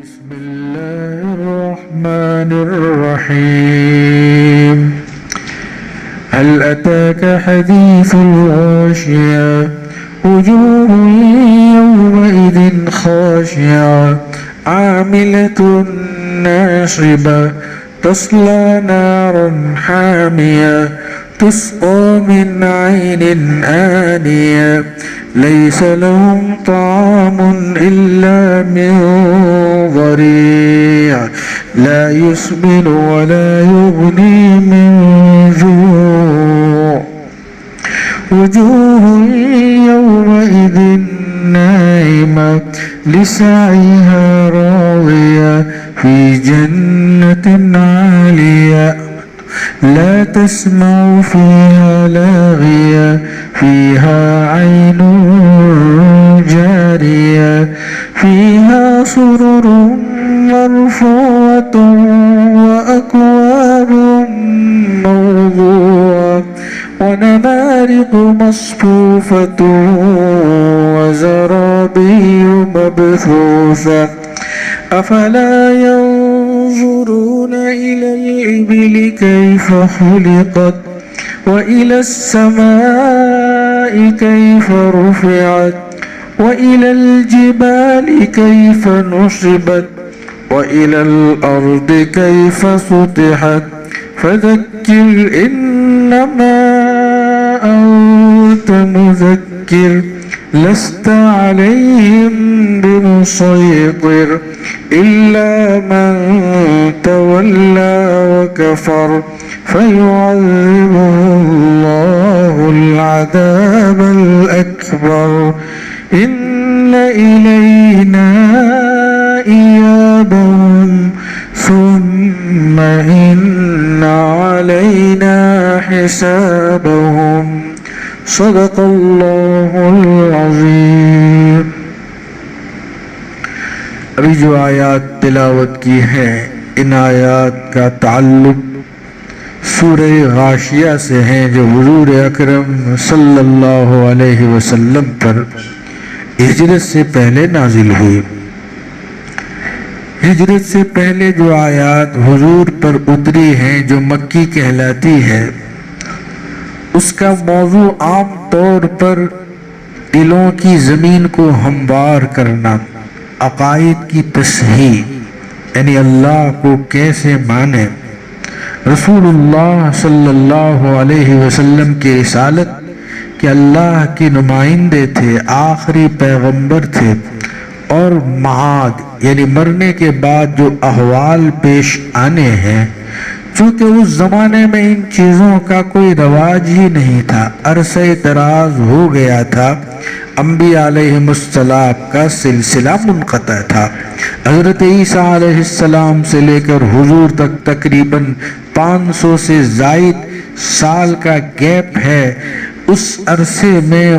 بسم الله الرحمن الرحيم هل أتاك حديث الغاشية وجوه يومئذ خاشعة عاملة ناصبة تصلى نارا حامية تسقى من عين آنية ليس لهم طعام إلا من ضريع لا يسمن ولا يغني من جوع وجوه يومئذ ناعمة لسعيها راضية في جنة عالية لا تسمع فيها لاغية فيها عين جارية فيها سرر مرفوعة وأكواب موضوعة ونمارق مصفوفة وزرابي مبثوثة أفلا ينظرون إلى الإبل كيف خلقت وإلى السماء كيف رفعت وإلى الجبال كيف نصبت وإلى الأرض كيف سطحت فذكر إنما أنت مذكر لست عليهم بمسيطر إلا من تولى وكفر فيعذبه الله العذاب الأكبر إن إلينا إيابهم ثم إن علينا حسابهم صدق اللہ العظیم۔ ابھی جو آیات تلاوت کی ہیں ان آیات کا تعلق سورہ غاشیہ سے ہیں جو حضور اکرم صلی اللہ علیہ وسلم پر ہجرت سے پہلے نازل ہوئی۔ ہجرت سے پہلے جو آیات حضور پر اتری ہیں جو مکی کہلاتی ہے، اس کا موضوع عام طور پر دلوں کی زمین کو ہموار کرنا، عقائد کی تصحیح، یعنی اللہ کو کیسے مانے، رسول اللہ صلی اللہ علیہ وسلم کی رسالت کہ اللہ کے نمائندے تھے، آخری پیغمبر تھے، اور معاد یعنی مرنے کے بعد جو احوال پیش آنے ہیں، چونکہ اس زمانے میں ان چیزوں کا کوئی رواج ہی نہیں تھا، عرصہ دراز ہو گیا تھا، انبیاء علیہ السلام کا سلسلہ منقطع تھا۔ حضرت عیسیٰ علیہ السلام سے لے کر حضور تک تقریباً 500 سے زائد سال کا گیپ ہے۔ اس عرصے میں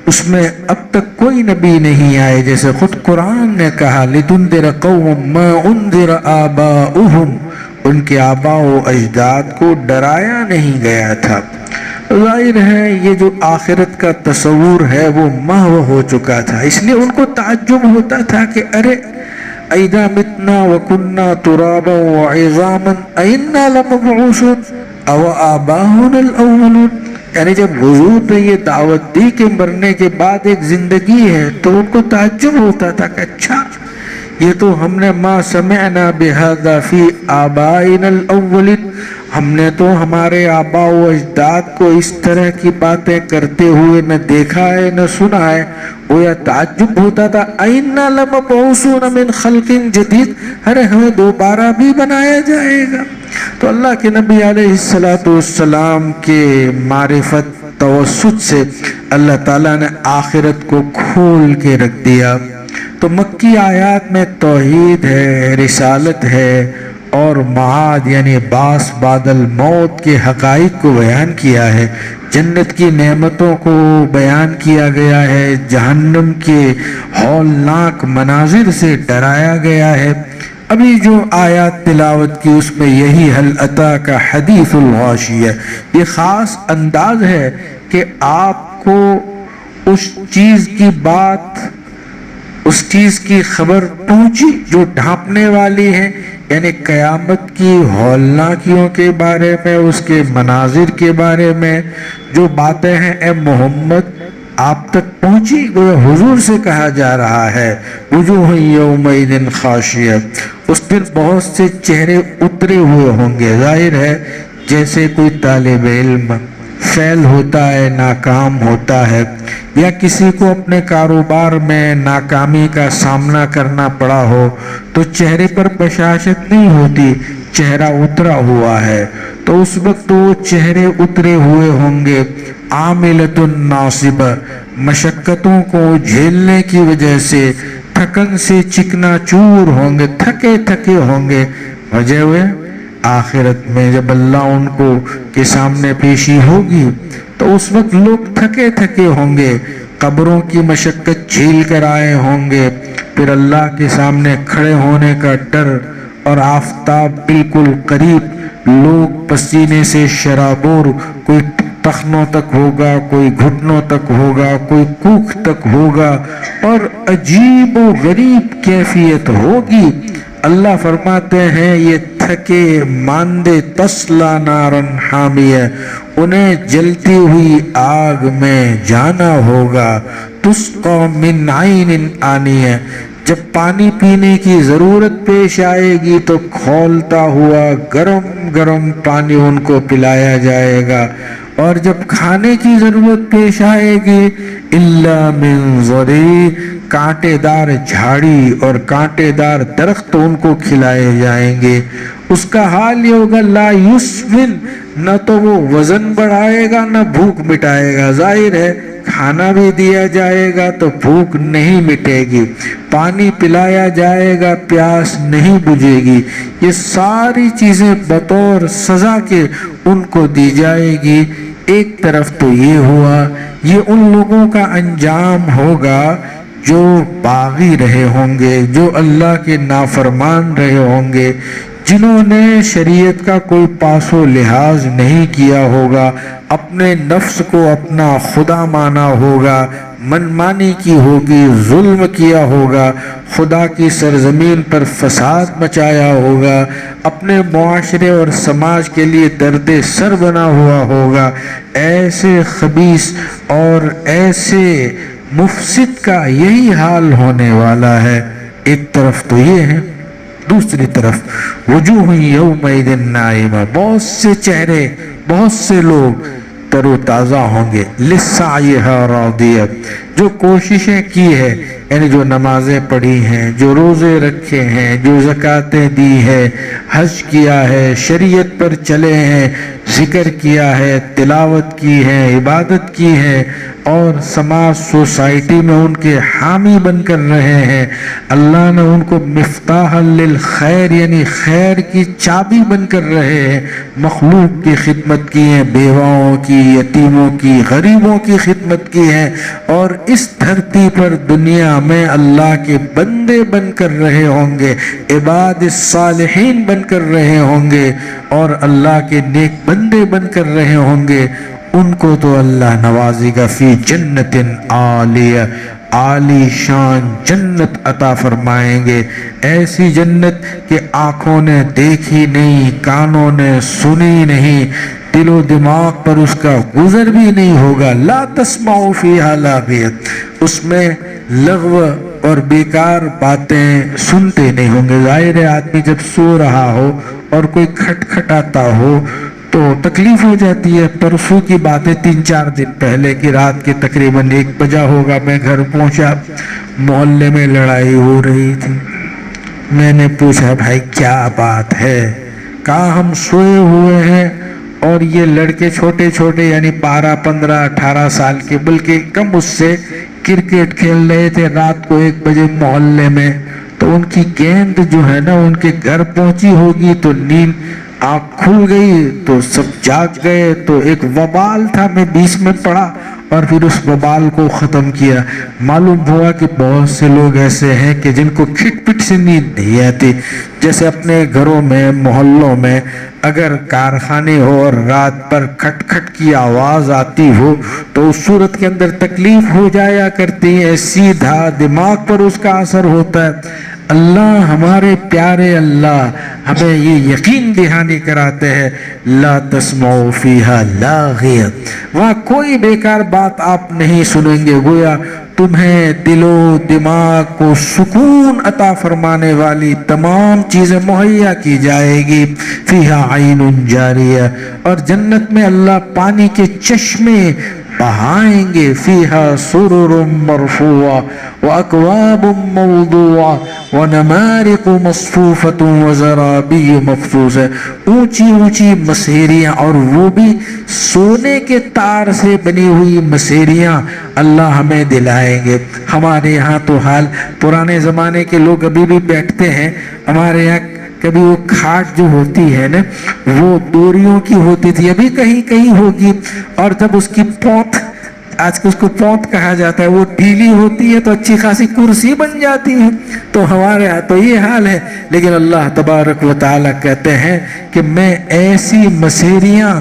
اس میں اب تک کوئی نبی نہیں آئے، جیسے خود قرآن نے کہا لِتُنذِرَ قَوْمًا مَا أُنذِرَ آبَاؤُهُمْ، ان کے آباء و اجداد کو ڈرایا نہیں گیا تھا۔ ظاہر ہے یہ جو آخرت کا تصور ہے وہ محو ہو چکا تھا، اس لیے ان کو تعجب ہوتا تھا کہ ارے اَإِذَا مِتْنَا وَكُنَّا تُرَابًا وَعِظَامًا أَإِنَّا لَمَبْعُوثُونَ أَوْ آبَاؤُنَا الْأَوَّلُونَ، یعنی جب حضور نے یہ دعوت دی کہ مرنے کے بعد ایک زندگی ہے تو ان کو تعجب ہوتا تھا کہ اچھا یہ تو ہم نے ما سمعنا بهذا فی آبائنا الاولین، ہم نے تو ہمارے آباء و اجداد کو اس طرح کی باتیں کرتے ہوئے نہ دیکھا ہے نہ سنا ہے۔ وہ یہ تعجب ہوتا تھا اَإِنَّا لَمَبْعُوثُونَ مِنْ خَلْقٍ جَدِيدٍ، ارے ہمیں دوبارہ بھی بنایا جائے گا۔ تو اللہ کے نبی علیہ السلام کے معرفت توسط سے اللہ تعالیٰ نے آخرت کو کھول کے رکھ دیا۔ تو مکی آیات میں توحید ہے، رسالت ہے، اور معاد یعنی باس بعد الموت کے حقائق کو بیان کیا ہے، جنت کی نعمتوں کو بیان کیا گیا ہے، جہنم کے ہولناک مناظر سے ڈرایا گیا ہے۔ ابھی جو آیات تلاوت کی اس میں یہی هل اتاک حدیث الغاشیہ، یہ خاص انداز ہے کہ آپ کو اس چیز کی بات اس چیز کی خبر پہنچی جو ڈھانپنے والی ہے، یعنی قیامت کی ہولناکیوں کے بارے میں، اس کے مناظر کے بارے میں جو باتیں ہیں، اے محمد آپ تک پہنچی؟ وہ حضور سے کہا جا رہا ہے وجوہ یومئذ خاشعہ، اس دن بہت سے چہرے اترے ہوئے ہوں گے۔ ظاہر ہے جیسے کوئی طالب علم فیل ہوتا ہے، ناکام ہوتا ہے، یا کسی کو اپنے کاروبار میں ناکامی کا سامنا کرنا پڑا ہو تو چہرے پر بشاشت نہیں ہوتی، چہرہ اترا ہوا ہے، تو اس وقت وہ چہرے اترے ہوئے ہوں گے۔ عاملۃ ناصبہ، مشقتوں کو جھیلنے کی وجہ سے تھکن سے چکنا چور ہوں گے، تھکے تھکے ہوں گے۔ وجہ ہوئے آخرت میں جب اللہ ان کو کے سامنے پیشی ہوگی تو اس وقت لوگ تھکے تھکے ہوں گے، قبروں کی مشقت جھیل کر آئے ہوں گے، پھر اللہ کے سامنے کھڑے ہونے کا ڈر، اور آفتاب بالکل قریب، لوگ پسینے سے شرابور، کوئی ٹخنوں تک ہوگا، کوئی گھٹنوں تک ہوگا، کوئی کوکھ تک ہوگا، اور عجیب و غریب کیفیت ہوگی۔ اللہ فرماتے ہیں یہ تھکے ماندے تسلا نارن حامیہ، انہیں جلتی ہوئی آگ میں جانا ہوگا، تسقا من عین آنیہ، جب پانی پینے کی ضرورت پیش آئے گی تو کھولتا ہوا گرم گرم پانی ان کو پلایا جائے گا، اور جب کھانے کی ضرورت پیش آئے گی الا من ضریع، کانٹے دار جھاڑی اور کانٹے دار درخت ان کو کھلائے جائیں گے۔ اس کا حال یہ ہوگا لا یسمن، نہ تو وہ وزن بڑھائے گا نہ بھوک مٹائے گا۔ ظاہر ہے کھانا بھی دیا جائے گا تو بھوک نہیں مٹے گی، پانی پلایا جائے گا پیاس نہیں بجھے گی، یہ ساری چیزیں بطور سزا کے ان کو دی جائے گی۔ ایک طرف تو یہ ہوا، یہ ان لوگوں کا انجام ہوگا جو باغی رہے ہوں گے، جو اللہ کے نافرمان رہے ہوں گے، جنہوں نے شریعت کا کوئی پاس و لحاظ نہیں کیا ہوگا، اپنے نفس کو اپنا خدا مانا ہوگا، منمانی کی ہوگی، ظلم کیا ہوگا، خدا کی سرزمین پر فساد مچایا ہوگا، اپنے معاشرے اور سماج کے لیے درد سر بنا ہوا ہوگا۔ ایسے خبیث اور ایسے مفسد کا یہی حال ہونے والا ہے۔ ایک طرف تو یہ ہے، دوسری طرف وجوہ یومئذ ناعمہ، بہت سے چہرے، بہت سے لوگ تر و تازہ ہوں گے، لسعیہا راضیہ، جو کوششیں کی ہے، یعنی جو نمازیں پڑھی ہیں، جو روزے رکھے ہیں، جو زکاتیں دی ہے، حج کیا ہے، شریعت پر چلے ہیں، ذکر کیا ہے، تلاوت کی ہے، عبادت کی ہے، اور سماج سوسائٹی میں ان کے حامی بن کر رہے ہیں۔ اللہ نے ان کو مفتاح للخیر، یعنی خیر کی چابی بن کر رہے ہیں، مخلوق کی خدمت کی ہے، بیواؤں کی، یتیموں کی، غریبوں کی خدمت کی ہے، اور اس دھرتی پر دنیا میں اللہ کے بندے بن کر رہے ہوں گے، عباد الصالحین بن کر رہے ہوں گے، اور اللہ کے نیک بندے بن کر رہے ہوں گے۔ ان کو تو اللہ نوازے گا فی جنت عالیہ، عالی شان جنت عطا فرمائیں گے، ایسی جنت کہ آنکھوں نے دیکھی نہیں، کانوں نے سنی نہیں، دل و دماغ پر اس کا گزر بھی نہیں ہوگا۔ لا تسمع فیہا لاغیہ، اس میں لغو اور بیکار باتیں سنتے نہیں ہوں گے۔ ظاہر ہے آدمی جب سو رہا ہو اور کوئی کھٹکھٹاتا ہو تو تکلیف ہو جاتی ہے۔ پرسوں کی باتیں 3-4 دن پہلے کی رات کے تقریباً 1 بجا ہوگا، میں گھر پہنچا، محلے میں لڑائی ہو رہی تھی۔ میں نے پوچھا بھائی کیا بات ہے؟ کہا ہم سوئے ہوئے ہیں اور یہ لڑکے چھوٹے چھوٹے یعنی 12, 15, 18 سال کے، بلکہ کم اس سے، کرکٹ کھیل رہے تھے رات کو 1 بجے محلے میں، تو ان کی گیند جو ہے نا ان کے گھر پہنچی ہوگی تو نیند آنکھ کھل گئی تو سب جاگ گئے، تو ایک وبال تھا، میں بیچ میں پڑا اور پھر اس وبال کو ختم کیا۔ معلوم ہوا کہ بہت سے لوگ ایسے ہیں کہ جن کو کھٹ پٹ سے نیند نہیں آتی، جیسے اپنے گھروں میں، محلوں میں اگر کارخانے ہو اور رات پر کھٹ کھٹ کی آواز آتی ہو تو اس صورت کے اندر تکلیف ہو جایا کرتی ہے، سیدھا دماغ پر اس کا اثر ہوتا ہے۔ اللہ، ہمارے پیارے اللہ ہمیں یہ یقین دہانی کراتے ہیں، لا تسمعوا فیہا لاغیہ، وہاں کوئی بیکار بات آپ نہیں سنیں گے، گویا تمہیں دل و دماغ کو سکون عطا فرمانے والی تمام چیزیں مہیا کی جائے گی۔ فیہا عین جاریہ، اور جنت میں اللہ پانی کے چشمے بہائیں گے، فیہا سرر مرفوعہ واکواب موضوعہ ونمارق مصفوفۃ وزرابی مبثوثہ، اونچی اونچی مسیریاں، اور وہ بھی سونے کے تار سے بنی ہوئی مسیریاں اللہ ہمیں دلائیں گے۔ ہمارے یہاں تو حال پرانے زمانے کے لوگ ابھی بھی بیٹھتے ہیں، ہمارے یہاں کبھی وہ کھاٹ جو ہوتی ہے نا وہ ڈوریوں کی ہوتی تھی، ابھی کہیں کہیں ہوگی، اور جب اس کی پونت، آج اس کو پونت کہا جاتا ہے، وہ ڈھیلی ہوتی ہے تو اچھی خاصی کرسی بن جاتی ہے۔ تو ہمارے یہاں تو یہ حال ہے، لیکن اللہ تبارک و تعالیٰ کہتے ہیں کہ میں ایسی مسیریاں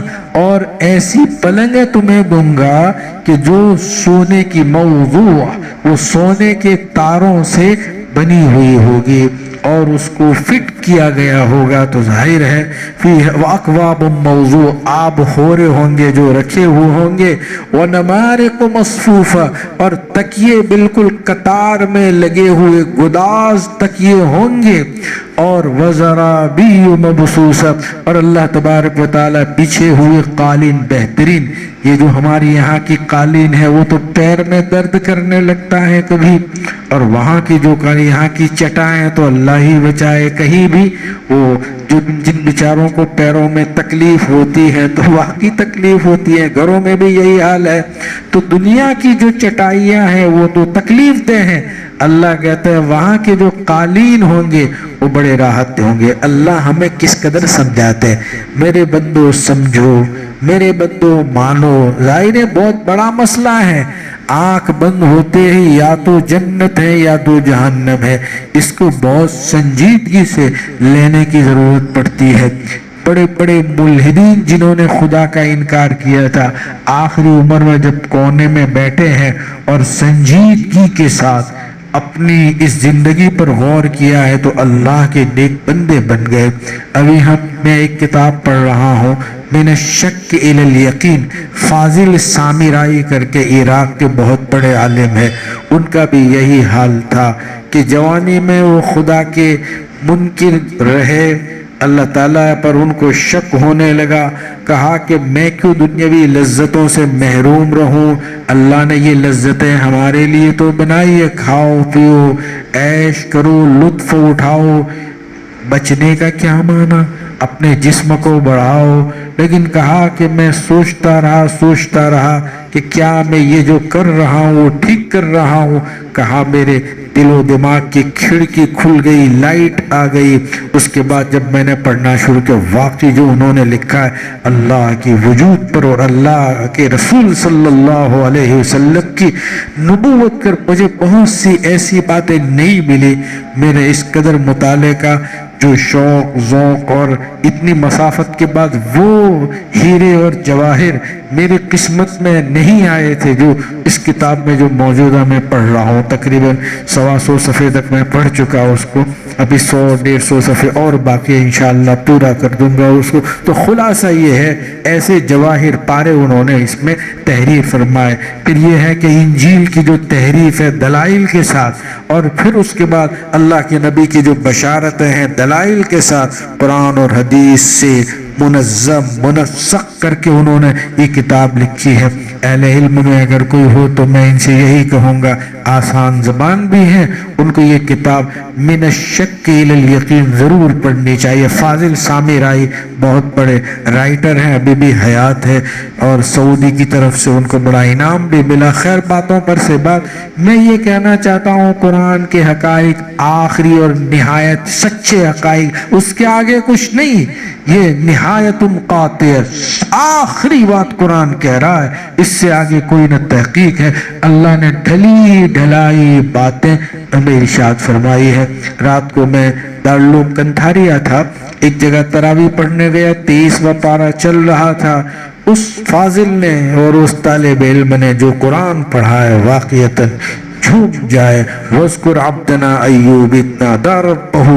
اور ایسی پلنگیں تمہیں دوں گا کہ جو سونے کی موضوع، وہ سونے کے تاروں سے بنی ہوئی ہوگی اور اس کو فٹ کیا گیا ہوگا، تو ظاہر ہے فیہ واکواب موضوع، آب خورے ہوں گے جو رکھے ہوئے ہوں گے، ونمارق مصفوفہ، اور تکیے بالکل قطار میں لگے ہوئے گداز تکیے ہوں گے، اور وزرابی مبثوثہ، اور اللہ تبارک و تعالیٰ بچھے ہوئے قالین بہترین۔ یہ جو ہماری یہاں کی قالین ہے وہ تو پیر میں درد کرنے لگتا ہے کبھی، اور وہاں کی جو یہاں کی چٹائیں تو اللہ ہی بچائے، کہیں بھی وہ جن بیچاروں کو پیروں میں تکلیف ہوتی ہے تو واقعی تکلیف ہوتی ہے، گھروں میں بھی یہی حال ہے۔ تو دنیا کی جو چٹائیاں ہیں وہ تو تکلیف دہ ہیں، اللہ کہتا ہے وہاں کے جو قالین ہوں گے وہ بڑے راحت دے ہوں گے۔ اللہ ہمیں کس قدر سمجھاتے ہیں، میرے بندو سمجھو، میرے بندو مانو، ظاہر ہے بہت بڑا مسئلہ ہے، آنکھ بند ہوتے ہی یا تو جنت ہے یا تو جہنم ہے، اس کو بہت سنجیدگی سے لینے کی ضرورت پڑتی ہے۔ بڑے بڑے ملحدین جنہوں نے خدا کا انکار کیا تھا، آخری عمر میں جب کونے میں بیٹھے ہیں اور سنجیدگی کے ساتھ اپنی اس زندگی پر غور کیا ہے تو اللہ کے نیک بندے بن گئے۔ ابھی میں ایک کتاب پڑھ رہا ہوں، من الشک الی الیقین، فاضل سامرائی کر کے عراق کے بہت بڑے عالم ہیں، ان کا بھی یہی حال تھا کہ جوانی میں وہ خدا کے منکر رہے، اللہ تعالیٰ پر ان کو شک ہونے لگا، کہا کہ میں کیوں دنیاوی لذتوں سے محروم رہوں، اللہ نے یہ لذتیں ہمارے لیے تو بنائی ہے، کھاؤ پیو عیش کرو لطف اٹھاؤ، بچنے کا کیا معنی، اپنے جسم کو بڑھاؤ۔ لیکن کہا کہ میں سوچتا رہا کہ کیا میں یہ جو کر رہا ہوں وہ ٹھیک کر رہا ہوں، کہا میرے دل و دماغ کی کھڑکی کھل گئی، لائٹ آ گئی۔ اس کے بعد جب میں نے پڑھنا شروع کیا، واقعی جو انہوں نے لکھا ہے اللہ کی وجود پر اور اللہ کے رسول صلی اللہ علیہ وسلم کی نبوت کر مجھے بہت سی ایسی باتیں نہیں ملی۔ میرے اس قدر مطالعے کا جو شوق ذوق اور اتنی مسافت کے بعد وہ ہیرے اور جواہر میری قسمت میں نہیں آئے تھے جو اس کتاب میں جو موجودہ میں پڑھ رہا ہوں، تقریباً 125 صفحے تک میں پڑھ چکا اس کو، ابھی 100-150 صفحے اور باقی انشاءاللہ پورا کر دوں گا اس کو۔ تو خلاصہ یہ ہے، ایسے جواہر پارے انہوں نے اس میں تحریر فرمائے۔ پھر یہ ہے کہ انجیل کی جو تحریف ہے دلائل کے ساتھ، اور پھر اس کے بعد اللہ کے نبی کی جو بشارتیں ہیں دلائل کے ساتھ، قرآن اور حدیث سے منظم منسق کر کے انہوں نے یہ کتاب لکھی ہے۔ اہل علم میں اگر کوئی ہو تو میں ان سے یہی کہوں گا، آسان زبان بھی ہے، ان کو یہ کتاب من الشک الی الیقین ضرور پڑھنی چاہیے۔ فاضل سامرائی بہت بڑے رائٹر ہیں، ابھی بھی حیات ہے، اور سعودی کی طرف سے ان کو بڑا انعام بھی ملا۔ خیر باتوں پر سے بات، میں یہ کہنا چاہتا ہوں قرآن کے حقائق آخری اور نہایت سچے حقائق، اس کے آگے کچھ نہیں، یہ نہایت قاطع، آخری بات قرآن کہہ رہا ہے، اس اس سے آگے کوئی نہ تحقیق ہے۔ اللہ نے ڈھلی ڈھلائی باتیں ہمیں ارشاد فرمائی ہے۔ رات کو میں دارالعلوم کنتھاریا تھا، ایک جگہ تراویح پڑھنے گیا، 23واں پارہ چل رہا تھا۔ اس فاضل نے اور اس طالب علم نے جو قرآن پڑھا ہے واقعتاً جھوم جائے۔ وَاذْكُرْ عَبْدَنَا أَيُّوبَ إِذْ نَادَىٰ رَبَّهُ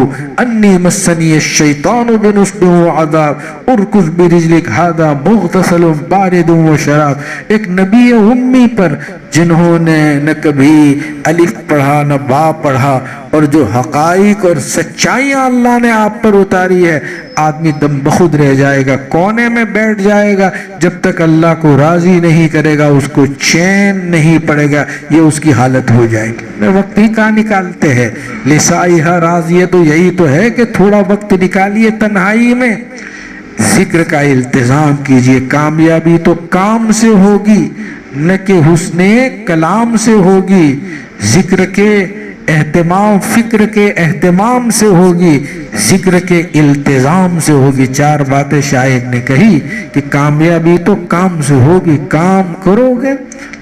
أَنِّي مَسَّنِيَ الشَّيْطَانُ بِنُصْبٍ وَعَذَابٍ ارْكُضْ بِرِجْلِكَ هَٰذَا مُغْتَسَلٌ بَارِدٌ وَشَرَابٌ۔ ایک نبی امی پر جنہوں نے نہ کبھی الف پڑھا نہ با پڑھا، اور جو حقائق اور سچائیاں اللہ نے آپ پر اتاری ہے، آدمی دم بخود رہ جائے گا، کونے میں بیٹھ جائے گا۔ جب تک اللہ کو راضی نہیں کرے گا اس کو چین نہیں پڑے گا، یہ اس کی حالت ہو جائے گی۔ وقت ہی کہاں نکالتے ہیں؟ لسائیہا راضیہ، تو یہی تو ہے کہ تھوڑا وقت نکالیے تنہائی میں، ذکر کا التزام کیجئے۔ کامیابی تو کام سے ہوگی نہ کہ حسن کلام سے ہوگی، ذکر کے اہتمام، فکر کے اہتمام سے ہوگی، ذکر کے التزام سے ہوگی۔ چار باتیں شاعر نے کہی کہ کامیابی تو کام سے ہوگی، کام کرو گے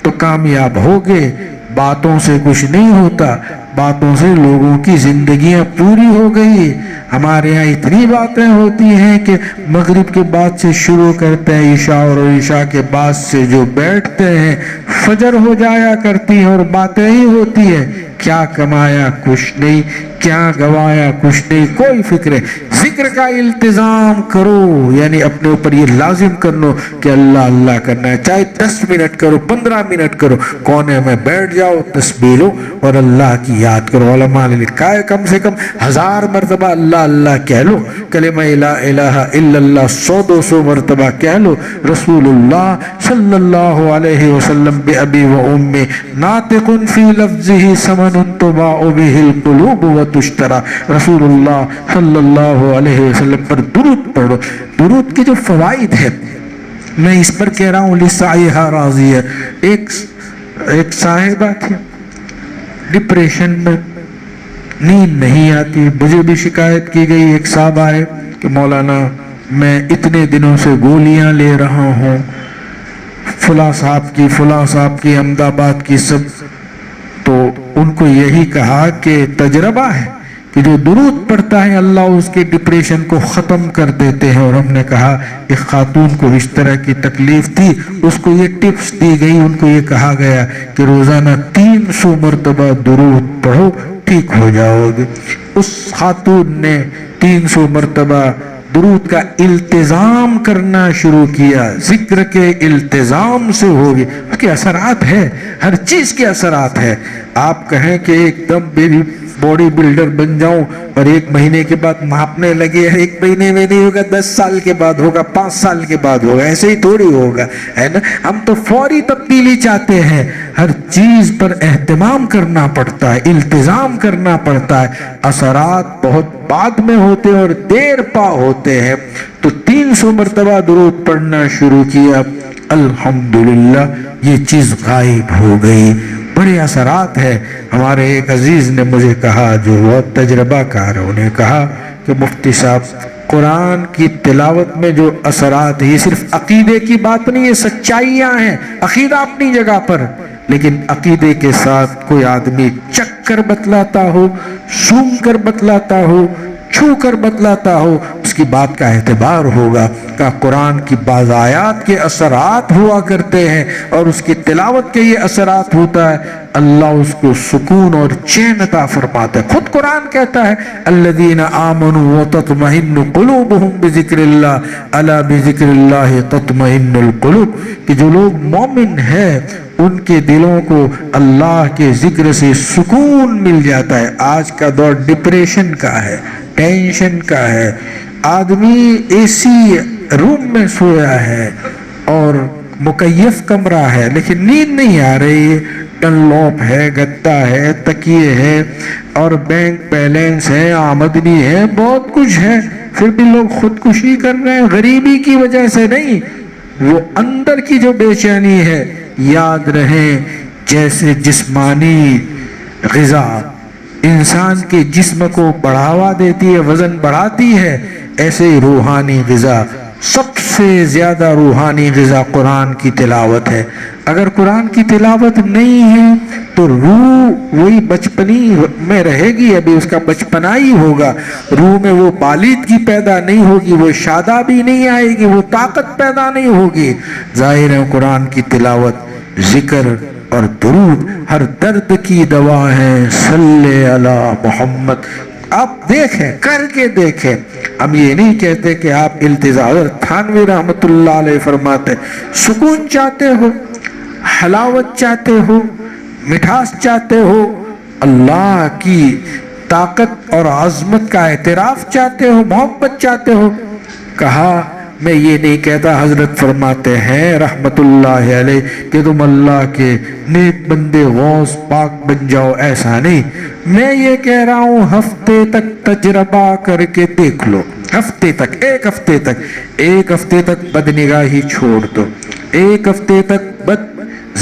تو کامیاب ہوگے۔ باتوں سے کچھ نہیں ہوتا، باتوں سے لوگوں کی زندگیاں پوری ہو گئی۔ ہمارے ہاں اتنی باتیں ہوتی ہیں کہ مغرب کے بعد سے شروع کرتے ہیں عشاء، اور عشاء کے بعد سے جو بیٹھتے ہیں فجر ہو جایا کرتی ہیں اور باتیں ہی ہوتی ہیں۔ کیا کمایا کچھ نہیں، کیا گوایا کچھ نہیں، کوئی فکر ہے۔ ذکر کا التزام کرو، یعنی اپنے اوپر یہ لازم کر لو کہ اللہ اللہ کرنا ہے، چاہے 10 منٹ کرو، 15 منٹ کرو، کونے میں بیٹھ جاؤ، تسبیح لو اور اللہ کی یاد کرو۔ علماء نے لکھا ہے کم سے کم 1000 مرتبہ اللہ اللہ کہہ لو، کلمہ لا الہ الا اللہ 100-200 مرتبہ کہہ لو۔ رسول اللہ صلی اللہ علیہ وسلم بأبی و امی ناطق فی لفظہ ثمن تباع بہ القلوب وتشترى۔ رسول اللہ صلی اللہ علیہ وسلم پر درود پڑھو۔ درود کے جو فوائد ہیں میں اس پر کہہ رہا ہوں، لسعیہا راضیہ۔ ایک صاحبہ تھی ڈپریشن میں، نیند نہیں آتی، مجھے بھی شکایت کی گئی۔ ایک صاحب آئے کہ مولانا میں اتنے دنوں سے گولیاں لے رہا ہوں، فلاں صاحب کی احمد آباد کی سب، تو ان کو یہی کہا کہ تجربہ ہے کہ جو درود پڑھتا ہے اللہ اس کے ڈپریشن کو ختم کر دیتے ہیں۔ اور ہم نے کہا ایک خاتون کو اس طرح کی تکلیف تھی، اس کو یہ ٹپس دی گئی، ان کو یہ کہا گیا کہ روزانہ 300 مرتبہ درود پڑھو، ٹھیک ہو جاؤ گے۔ اس خاتون نے 300 مرتبہ درود کا التزام کرنا شروع کیا، ذکر کے التزام سے ہوگی، اس کے اثرات ہیں، ہر چیز کے اثرات ہیں۔ آپ کہیں کہ ایک دم بیبی باڈی بلڈر بن جاؤں اور 1 مہینے کے بعد ماپنے لگے، 1 مہینے میں نہیں ہوگا، 10 سال کے بعد ہوگا، 5 سال کے بعد ہوگا، ایسے ہی تھوڑی ہوگا، ہے نا؟ ہم تو فوری تبدیلی چاہتے ہیں۔ ہر چیز پر اہتمام کرنا پڑتا ہے، التزام کرنا پڑتا ہے۔ اثرات بہت بعد میں ہوتے اور دیر پا ہوتے ہیں۔ تو 300 مرتبہ درود پڑھنا شروع کیا، الحمدللہ یہ چیز غائب ہو گئی۔ بڑے اثرات ہیں۔ ہمارے ایک عزیز نے مجھے کہا جو بہت تجربہ کار ہے، انہیں کہا کہ مفتی صاحب قرآن کی تلاوت میں جو اثرات ہیں یہ صرف عقیدے کی بات نہیں ہے، سچائیاں ہیں، عقیدہ اپنی جگہ پر، لیکن عقیدے کے ساتھ کوئی آدمی چک کر بتلاتا ہو، سونگ کر بتلاتا ہو، چھو کر بتلاتا ہو، اس کی بات کا اعتبار ہوگا۔ کہ قرآن کی بعض آیات کے اثرات ہوا کرتے ہیں اور اس کی تلاوت کے یہ اثرات ہوتا ہے، اللہ اس کو سکون اور چین عطا فرماتا ہے۔ خود قرآن کہتا ہے الذین آمنوا وتطمئن قلوبہم بذکر اللہ الا بذکر اللہ تطمئن القلوب، کہ جو لوگ مومن ہیں ان کے دلوں کو اللہ کے ذکر سے سکون مل جاتا ہے۔ آج کا دور ڈپریشن کا ہے، ٹینشن کا ہے، آدمی اے سی روم میں سویا ہے اور مکیف کمرہ ہے لیکن نیند نہیں آ رہی، ڈنلوپ ہے، گدا ہے، تکیے ہے اور بینک بیلنس ہے، آمدنی ہے، بہت کچھ ہے، پھر بھی لوگ خودکشی کر رہے ہیں۔ غریبی کی وجہ سے نہیں، وہ اندر کی جو بے چینی ہے۔ یاد رہے جیسے جسمانی غذا انسان کے جسم کو بڑھاوا دیتی ہے، وزن بڑھاتی ہے، ایسے ہی روحانی غذا سب سے سے زیادہ روحانی غذا قرآن کی تلاوت ہے۔ اگر قرآن کی تلاوت نہیں ہے تو روح وہی بچپنی میں رہے گی، ابھی اس کا بچپنا ہی ہوگا، روح میں وہ بالیدگی پیدا نہیں ہوگی، وہ شادابی نہیں آئے گی، وہ طاقت پیدا نہیں ہوگی۔ ظاہر ہے قرآن کی تلاوت، ذکر اور درود ہر درد کی دوا ہے، صلی علی محمد۔ آپ دیکھیں، کر کے دیکھیں۔ ہم یہ نہیں کہتے کہ آپ التزام، تھانوی رحمت اللہ علیہ فرماتے سکون چاہتے ہو، حلاوت چاہتے ہو، مٹھاس چاہتے ہو، اللہ کی طاقت اور عظمت کا اعتراف چاہتے ہو، محبت چاہتے ہو، کہا میں یہ نہیں کہتا، حضرت فرماتے ہیں رحمت اللہ علیہ کہ تم اللہ کے نیک بندے غوث پاک بن جاؤ، ایسا نہیں، میں یہ کہہ رہا ہوں ہفتے تک تجربہ کر کے دیکھ لو، ہفتے تک، ایک ہفتے تک بدنگاہی چھوڑ دو، ایک ہفتے تک بد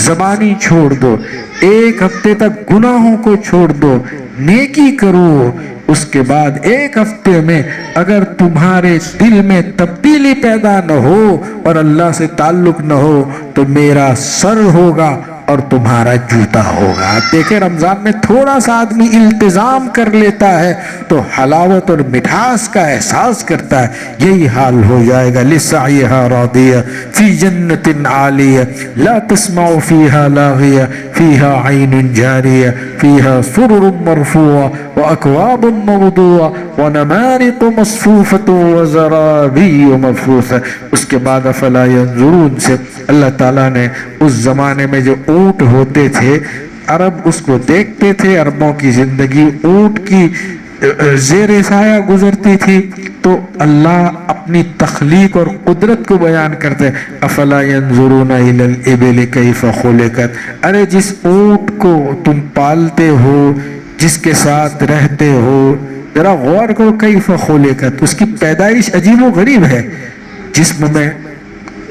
زبانی چھوڑ دو، ایک ہفتے تک گناہوں کو چھوڑ دو، نیکی کرو، اس کے بعد ایک ہفتے میں اگر تمہارے دل میں تبدیلی پیدا نہ ہو اور اللہ سے تعلق نہ ہو تو میرا سر ہوگا اور تمہارا جوتا ہوگا۔ آپ دیکھیں رمضان میں تھوڑا سا آدمی التزام کر لیتا ہے تو حلاوت اور مٹھاس کا احساس کرتا ہے، یہی حال ہو جائے گا۔ لِسَعْيِهَا رَاضِيَةٌ فِي جَنَّةٍ عَالِيَةٍ لَا تَسْمَعُ فِيهَا لَاغِيَةً فِيهَا عَيْنٌ جَارِيَةٌ فِيهَا سُرُرٌ مَّرْفُوعَةٌ وَأَكْوَابٌ موضوعة ونمارق مصفوفة وزرابي مبثوثة۔ اس کے بعد افلا ينظرون سے اللہ تعالیٰ نے اس زمانے میں جو اونٹ ہوتے تھے، عرب اس کو دیکھتے تھے، عربوں کی زندگی اونٹ کی زیر سایہ گزرتی تھی، تو اللہ اپنی تخلیق اور قدرت کو بیان کرتے، افلا ينظرون الى الابل كيف خلقت۔ ارے جس اونٹ کو تم پالتے ہو، جس کے ساتھ رہتے ہو، ذرا غور کرو، کیف خلقت، اس کی پیدائش عجیب و غریب ہے، جسم میں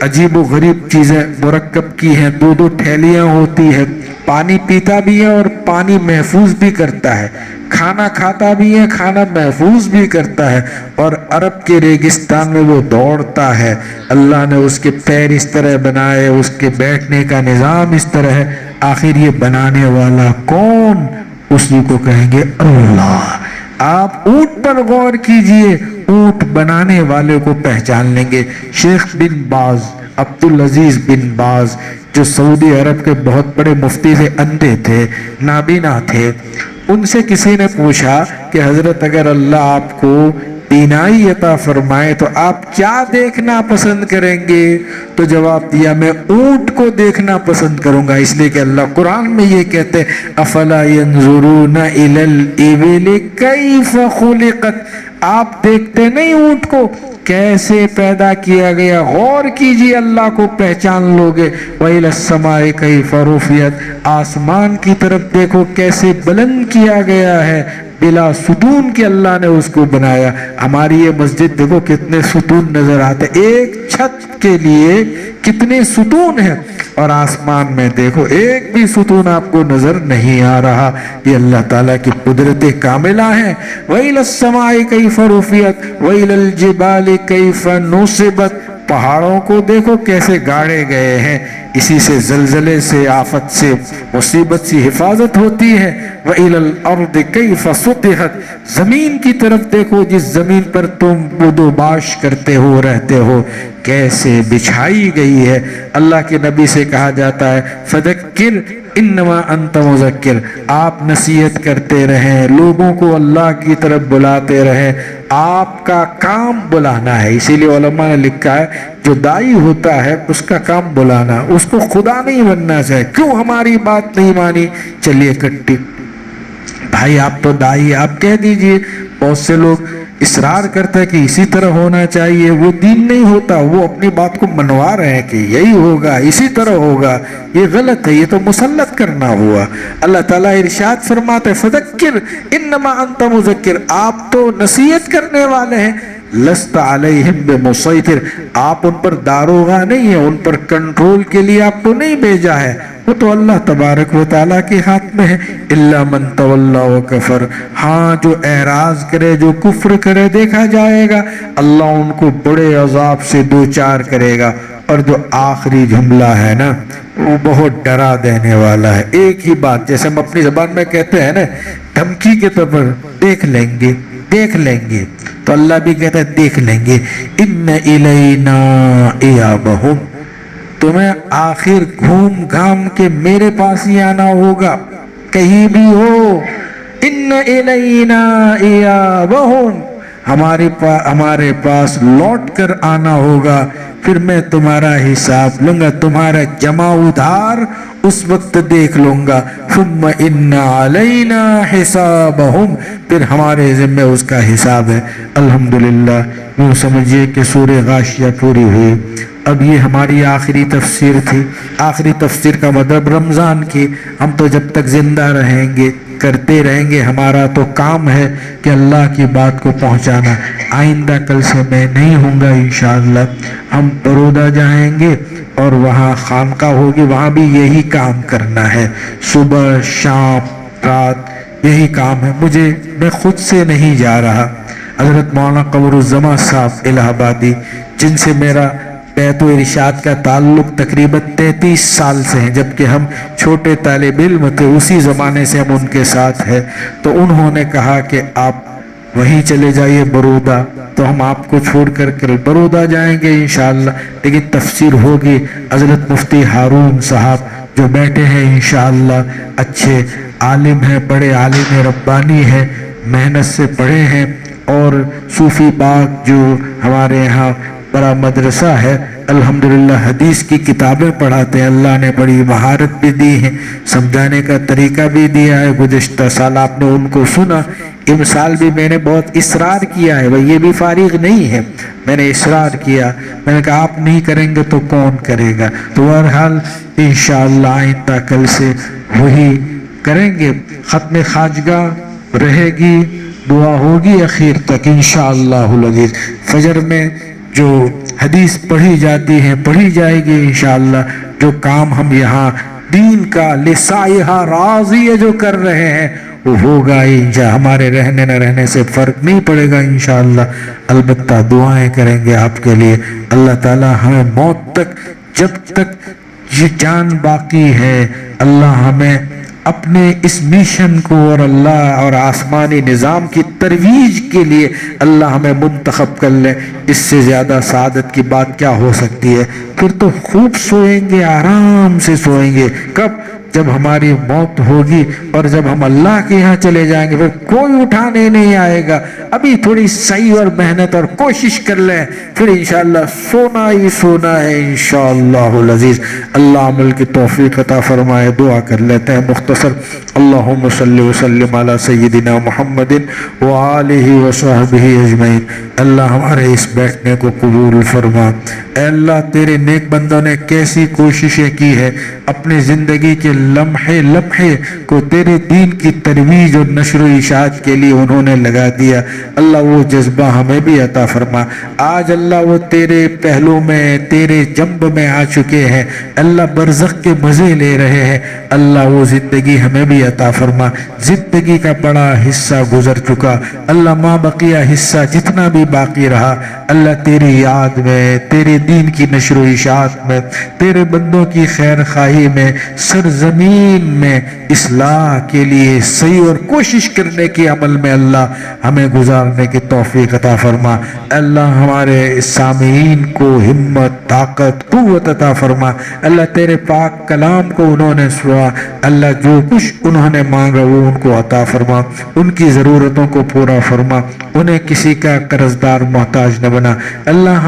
عجیب و غریب چیزیں مرکب کی ہیں، دو دو ٹھیلیاں ہوتی ہیں، پانی پیتا بھی ہے اور پانی محفوظ بھی کرتا ہے، کھانا کھاتا بھی ہے، کھانا محفوظ بھی کرتا ہے، اور عرب کے ریگستان میں وہ دوڑتا ہے، اللہ نے اس کے پیر اس طرح بنائے، اس کے بیٹھنے کا نظام اس طرح ہے، آخر یہ بنانے والا کون؟ اسی کو کہیں گے اللہ۔ آپ اونٹ پر غور کیجئے، اونٹ بنانے والے کو پہچان لیں گے۔ شیخ بن باز، عبدالعزیز بن باز، جو سعودی عرب کے بہت بڑے مفتی تھے، اندھے تھے، نابینا تھے، ان سے کسی نے پوچھا کہ حضرت اگر اللہ آپ کو بینائی عطا فرمائے تو آپ کیا دیکھنا پسند کریں گے؟ تو جواب دیا میں اونٹ کو دیکھنا پسند کروں گا، اس لیے کہ اللہ قرآن میں یہ کہتے ہیں افلا ينظرون الى الابل كيف خلقت، آپ دیکھتے نہیں اونٹ کو کیسے پیدا کیا گیا، غور کیجئے، اللہ کو پہچان لو گے۔ وَإِلَى السَّمَاءِ كَيْفَ رُفِعَتْ، آسمان کی طرف دیکھو کیسے بلند کیا گیا ہے، بلا ستون کے اللہ نے اس کو بنایا۔ ہماری یہ مسجد دیکھو کتنے ستون نظر آتے، ایک چھت کے لیے کتنے ستون ہیں، اور آسمان میں دیکھو ایک بھی ستون آپ کو نظر نہیں آ رہا، یہ اللہ تعالیٰ کی قدرت کاملہ ہیں۔ وَإِلَى السَّمَاءِ كَيْفَ رُفِعَتْ وَإِلَى الْجِبَالِ كَيْفَ نُصِبَتْ، پہاڑوں کو دیکھو کیسے گاڑے گئے ہیں، اسی سے زلزلے سے، آفت سے، مصیبت سے حفاظت ہوتی ہے۔ وَإِلَى الْأَرْضِ كَيْفَ سُطِحَتْ، زمین کی طرف دیکھو جس زمین پر تم بود و باش کرتے ہو، رہتے ہو، کیسے بچھائی گئی ہے۔ اللہ کے نبی سے کہا جاتا ہے فَذَكِّرْ انما انت مذکر، آپ نصیحت کرتے رہیں، لوگوں کو اللہ کی طرف بلاتے رہیں، آپ کا کام بلانا ہے۔ اسی لیے علماء نے لکھا ہے جو دائی ہوتا ہے اس کا کام بلانا، اس کو خدا نہیں بننا چاہے۔ کیوں ہماری بات نہیں مانی؟ چلیے کٹی بھائی آپ تو دائی، آپ کہہ دیجئے۔ بہت سے لوگ اصرار کرتے ہیں کہ اسی طرح ہونا چاہیے، وہ دین نہیں ہوتا، وہ اپنی بات کو منوا رہے ہیں کہ یہی ہوگا، اسی طرح ہوگا، یہ غلط ہے، یہ تو مسلط کرنا ہوا۔ اللہ تعالیٰ ارشاد فرماتے فذکر انما انت مذکر، آپ تو نصیحت کرنے والے ہیں، لست علیہم بمسیطر، آپ ان پر داروغہ نہیں ہیں، ان پر کنٹرول کے لیے آپ کو نہیں بھیجا ہے، وہ تو اللہ تبارک و تعالیٰ کے ہاتھ میں ہے۔ الا من تولی وکفر، ہاں جو اعراض کرے، جو کفر کرے، دیکھا جائے گا اللہ ان کو بڑے عذاب سے دوچار کرے گا۔ اور جو آخری جملہ ہے نا وہ بہت ڈرا دینے والا ہے۔ ایک ہی بات، جیسے ہم اپنی زبان میں کہتے ہیں نا دھمکی کے طور پر، دیکھ لیں گے دیکھ لیں گے، تو اللہ بھی کہتا ہے دیکھ لیں گے۔ ان الینا ایابہم، تمہیں آخر گھوم گھام کے میرے پاس ہی آنا ہوگا، کہیں بھی ہو۔ ان الینا ایابہم، ہمارے پاس لوٹ کر آنا ہوگا، پھر میں تمہارا حساب لوں گا، تمہارا جمع ادھار اس وقت دیکھ لوں گا۔ ثم ان علینا حسابہم، پھر ہمارے ذمہ اس کا حساب ہے۔ الحمدللہ، یوں سمجھیے کہ سورہ غاشیہ پوری ہوئی۔ اب یہ ہماری آخری تفسیر تھی۔ آخری تفسیر کا مطلب رمضان کی، ہم تو جب تک زندہ رہیں گے کرتے رہیں گے، ہمارا تو کام ہے کہ اللہ کی بات کو پہنچانا۔ آئندہ کل سے میں نہیں ہوں گا انشاءاللہ، ہم برودا جائیں گے اور وہاں خانقاہ ہوگی، وہاں بھی یہی کام کرنا ہے، صبح شام رات یہی کام ہے۔ میں خود سے نہیں جا رہا، حضرت مولانا قمر الزمان صاحب الہ آبادی، جن سے میرا بیت و ارشاد کا تعلق تقریباً 33 سال سے ہے، جبکہ ہم چھوٹے طالب علم تھے، اسی زمانے سے ہم ان کے ساتھ ہیں، تو انہوں نے کہا کہ آپ وہیں چلے جائیے برودا، تو ہم آپ کو چھوڑ کر برودا جائیں گے انشاءاللہ۔ لیکن تفسیر ہوگی، حضرت مفتی ہارون صاحب جو بیٹھے ہیں انشاءاللہ، اچھے عالم ہیں، بڑے عالم ربانی ہیں، محنت سے پڑھے ہیں، اور صوفی باغ جو ہمارے یہاں بڑا مدرسہ ہے، الحمدللہ حدیث کی کتابیں پڑھاتے ہیں، اللہ نے بڑی مہارت بھی دی ہے، سمجھانے کا طریقہ بھی دیا ہے۔ گزشتہ سال آپ نے ان کو سنا، امسال بھی میں نے بہت اصرار کیا ہے، بھئی یہ بھی فارغ نہیں ہے، میں نے اصرار کیا، میں نے کہا آپ نہیں کریں گے تو کون کرے گا، تو بہرحال انشاءاللہ آئندہ کل سے وہی کریں گے۔ ختم خواجگاہ رہے گی، دعا ہوگی اخیر تک انشاءاللہ العزیز۔ فجر میں جو حدیث پڑھی جاتی ہے پڑھی جائے گی انشاءاللہ، جو کام ہم یہاں دین کا لسائحہ راضیہ جو کر رہے ہیں وہ ہوگا انشاءاللہ، ہمارے رہنے نہ رہنے سے فرق نہیں پڑے گا انشاءاللہ۔ البتہ دعائیں کریں گے آپ کے لیے، اللہ تعالی ہمیں موت تک، جب تک یہ جان باقی ہے، اللہ ہمیں اپنے اس میشن کو اور اللہ اور آسمانی نظام کی ترویج کے لیے اللہ ہمیں منتخب کر لے۔ اس سے زیادہ سعادت کی بات کیا ہو سکتی ہے؟ پھر تو خوب سوئیں گے، آرام سے سوئیں گے۔ کب؟ جب ہماری موت ہوگی اور جب ہم اللہ کے یہاں چلے جائیں گے، پھر کوئی اٹھانے نہیں آئے گا۔ ابھی تھوڑی صحیح اور محنت اور کوشش کر لیں، پھر انشاءاللہ سونا ہی سونا ہے انشاءاللہ العزیز۔ اللہ عمل کی توفیق عطا فرمائے۔ دعا کر لیتے ہیں مختصر، اللہم صلی وسلم علی سیدنا محمد وآلہ وصحبہ اجمعین۔ اللہ ہمارے اس بیٹھنے کو قبول فرما۔ اے اللہ، تیرے نیک بندوں نے کیسی کوششیں کی ہے، اپنی زندگی کے لمحے لمحے کو تیرے دین کی ترویج اور نشر و اشاعت کے لیے انہوں نے لگا دیا۔ اللہ وہ جذبہ ہمیں بھی عطا فرما۔ آج اللہ وہ تیرے پہلو میں، تیرے جنب میں آ چکے ہیں، اللہ برزخ کے مزے لے رہے ہیں، اللہ وہ زندگی ہمیں بھی عطا فرما۔ زندگی کا بڑا حصہ گزر چکا، اللہ ما بقیہ حصہ جتنا بھی باقی رہا، اللہ تیری یاد میں، تیرے دین کی نشر و اشاعت میں، تیرے بندوں کی خیر خواہی میں، سرزمین میں اصلاح کے لیے صحیح اور کوشش کرنے کے عمل میں اللہ ہمیں گزارنے کی توفیق عطا فرما۔ اللہ ہمارے سامعین کو ہمت، طاقت، قوت عطا فرما۔ اللہ تیرے پاک کلام کو انہوں نے سنا، اللہ جو کچھ انہوں نے مانگا وہ ان کو عطا فرما، ان کی ضرورتوں کو پورا فرما، انہیں کسی کا قرض دار محتاج نہ بنا۔ اللہ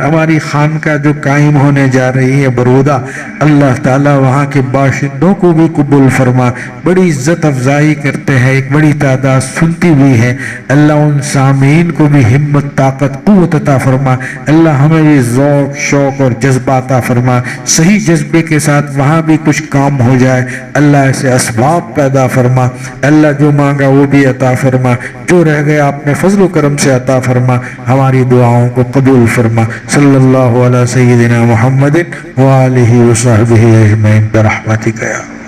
ہماری خانقاہ جو قائم ہونے جا رہی ہے برودا، اللہ تعالی وہاں کے باشندوں کو بھی قبول فرما۔ بڑی عزت افزائی کرتے ہیں ہے، ایک بڑی تعداد سنتی بھی ہے۔ اللہ ان سامعین کو بھی ہمت، طاقت، قوت عطا فرما۔ اللہ ہمیں بھی ذوق، شوق اور جذبہ عطا فرما، صحیح جذبے کے ساتھ وہاں بھی کچھ کام ہو جائے۔ اللہ ایسے اسباب پیدا فرما۔ اللہ جو مانگا وہ بھی عطا فرما، جو رہ گیا اپنے فضل و کرم سے عطا فرما۔ ہماری دعاؤں کو قبول فرما۔ صلی اللہ علیہ سیدنا محمد وآلہ وصحبہ اجمعین برحمتک یا